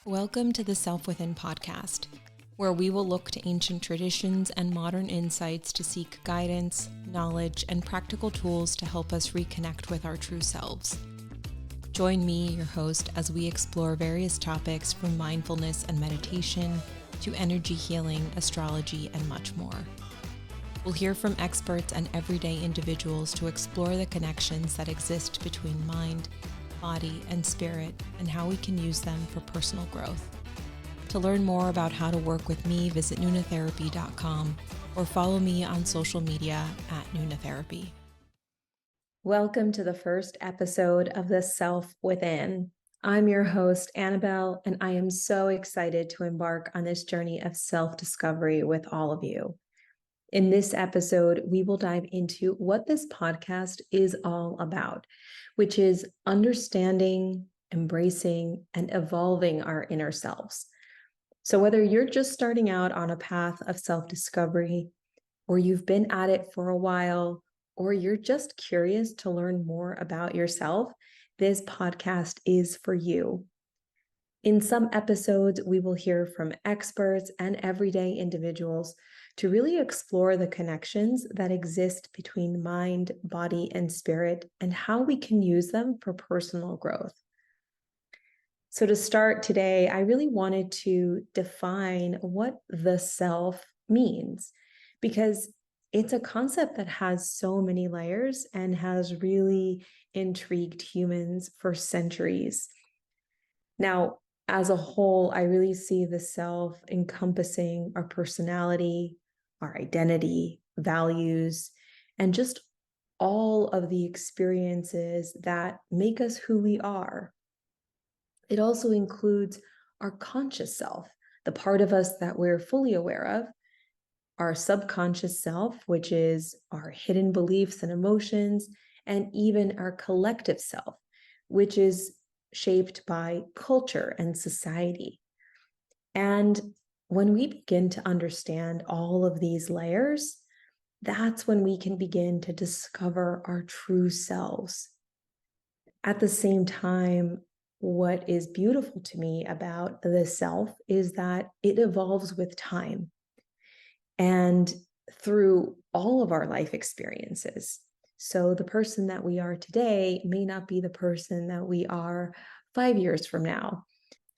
Welcome to the Self Within podcast, where we will look to ancient traditions and modern insights to seek guidance, knowledge, and practical tools to help us reconnect with our true selves. Join me, your host, as we explore various topics from mindfulness and meditation to energy healing, astrology, and much more. We'll hear from experts and everyday individuals to explore the connections that exist between mind, body, and spirit, and how we can use them for personal growth. To learn more about how to work with me, visit nunatherapy.com or follow me on social media at nunatherapy. Welcome to the first episode of The Self Within. I'm your host, Anabel, and I am so excited to embark on this journey of self-discovery with all of you. In this episode, we will dive into what this podcast is all about, which is understanding, embracing, and evolving our inner selves. So whether you're just starting out on a path of self-discovery, or you've been at it for a while, or you're just curious to learn more about yourself, this podcast is for you. In some episodes, we will hear from experts and everyday individuals to really explore the connections that exist between mind, body, and spirit, and how we can use them for personal growth. So to start today, I really wanted to define what the self means, because it's a concept that has so many layers and has really intrigued humans for centuries. Now, as a whole, I really see the self encompassing our personality, our identity, values, and just all of the experiences that make us who we are. It also includes our conscious self, the part of us that we're fully aware of, our subconscious self, which is our hidden beliefs and emotions, and even our collective self, which is shaped by culture and society. And when we begin to understand all of these layers, that's when we can begin to discover our true selves. At the same time, what is beautiful to me about the self is that it evolves with time and through all of our life experiences. So the person that we are today may not be the person that we are 5 years from now.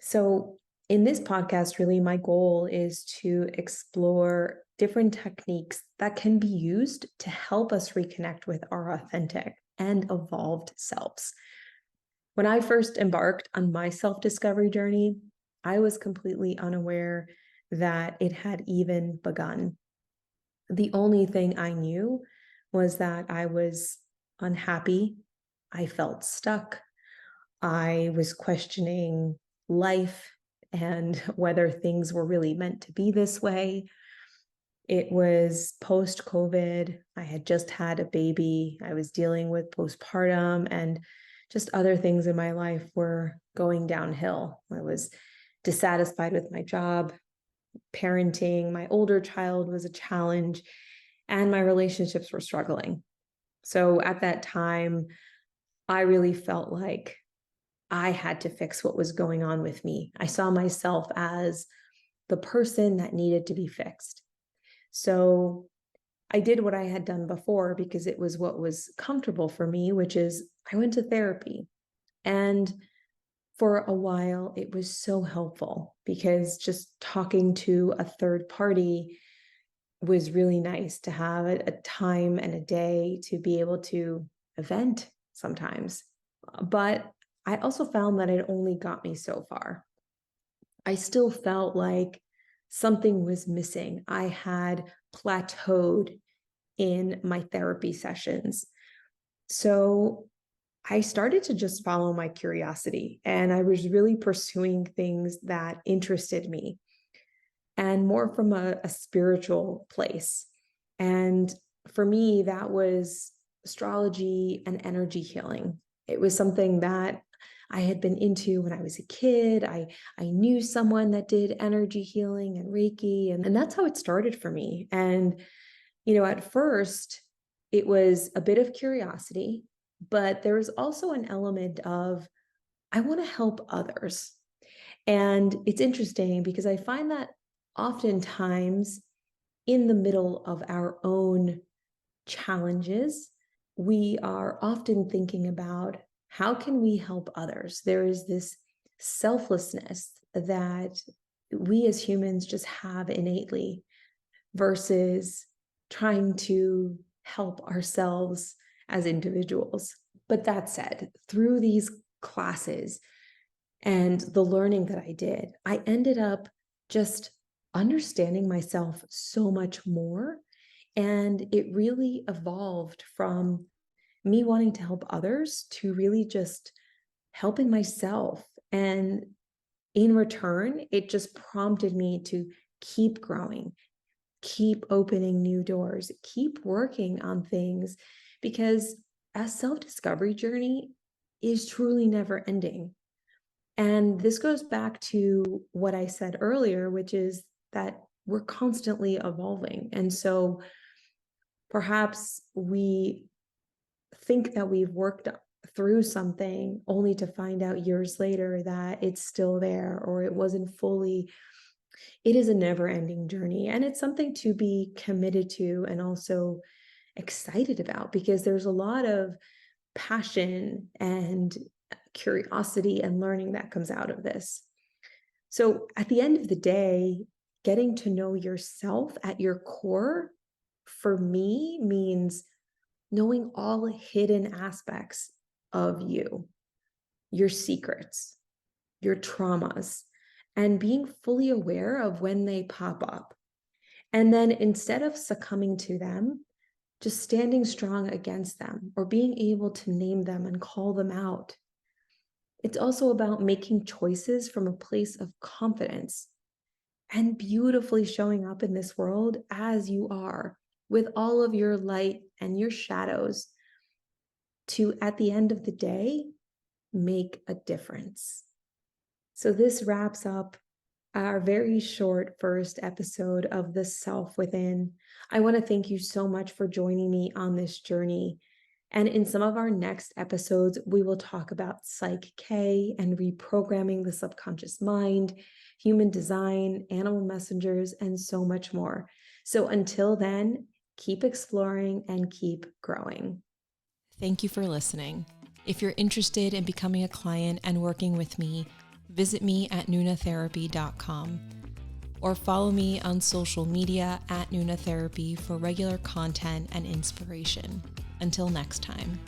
So in this podcast, really, my goal is to explore different techniques that can be used to help us reconnect with our authentic and evolved selves. When I first embarked on my self-discovery journey, I was completely unaware that it had even begun. The only thing I knew was that I was unhappy. I felt stuck. I was questioning life and whether things were really meant to be this way. It was post-COVID. I had just had a baby. I was dealing with postpartum, and just other things in my life were going downhill. I was dissatisfied with my job. Parenting my older child was a challenge, and my relationships were struggling. So at that time, I really felt like I had to fix what was going on with me. I saw myself as the person that needed to be fixed. So I did what I had done before because it was what was comfortable for me, which is I went to therapy. And for a while, it was so helpful because just talking to a third party was really nice, to have a time and a day to be able to vent sometimes. But I also found that it only got me so far. I still felt like something was missing. I had plateaued in my therapy sessions. So I started to just follow my curiosity, and I was really pursuing things that interested me and more from a spiritual place. And for me, that was astrology and energy healing. It was something that I had been into when I was a kid. I knew someone that did energy healing and Reiki, and that's how it started for me. And, at first, it was a bit of curiosity, but there was also an element of, I want to help others. And it's interesting because I find that oftentimes in the middle of our own challenges, we are often thinking about how can we help others? There is this selflessness that we as humans just have innately versus trying to help ourselves as individuals. But that said, through these classes and the learning that I did, I ended up just understanding myself so much more. And it really evolved from me wanting to help others to really just helping myself. And in return, it just prompted me to keep growing, keep opening new doors, keep working on things, because a self-discovery journey is truly never ending. And this goes back to what I said earlier, which is that we're constantly evolving. And so perhaps we think that we've worked through something only to find out years later that it's still there or it wasn't fully. It is a never ending journey, and it's something to be committed to and also excited about, because there's a lot of passion and curiosity and learning that comes out of this. So at the end of the day, getting to know yourself at your core for me means knowing all hidden aspects of you, your secrets, your traumas, and being fully aware of when they pop up. And then instead of succumbing to them, just standing strong against them or being able to name them and call them out. It's also about making choices from a place of confidence and beautifully showing up in this world as you are, with all of your light and your shadows, to, at the end of the day, make a difference. So this wraps up our very short first episode of The Self Within. I want to thank you so much for joining me on this journey. And in some of our next episodes, we will talk about Psych K and reprogramming the subconscious mind, human design, animal messengers, and so much more. So until then, keep exploring and keep growing. Thank you for listening. If you're interested in becoming a client and working with me, visit me at nunatherapy.com or follow me on social media at Nuna Therapy for regular content and inspiration. Until next time.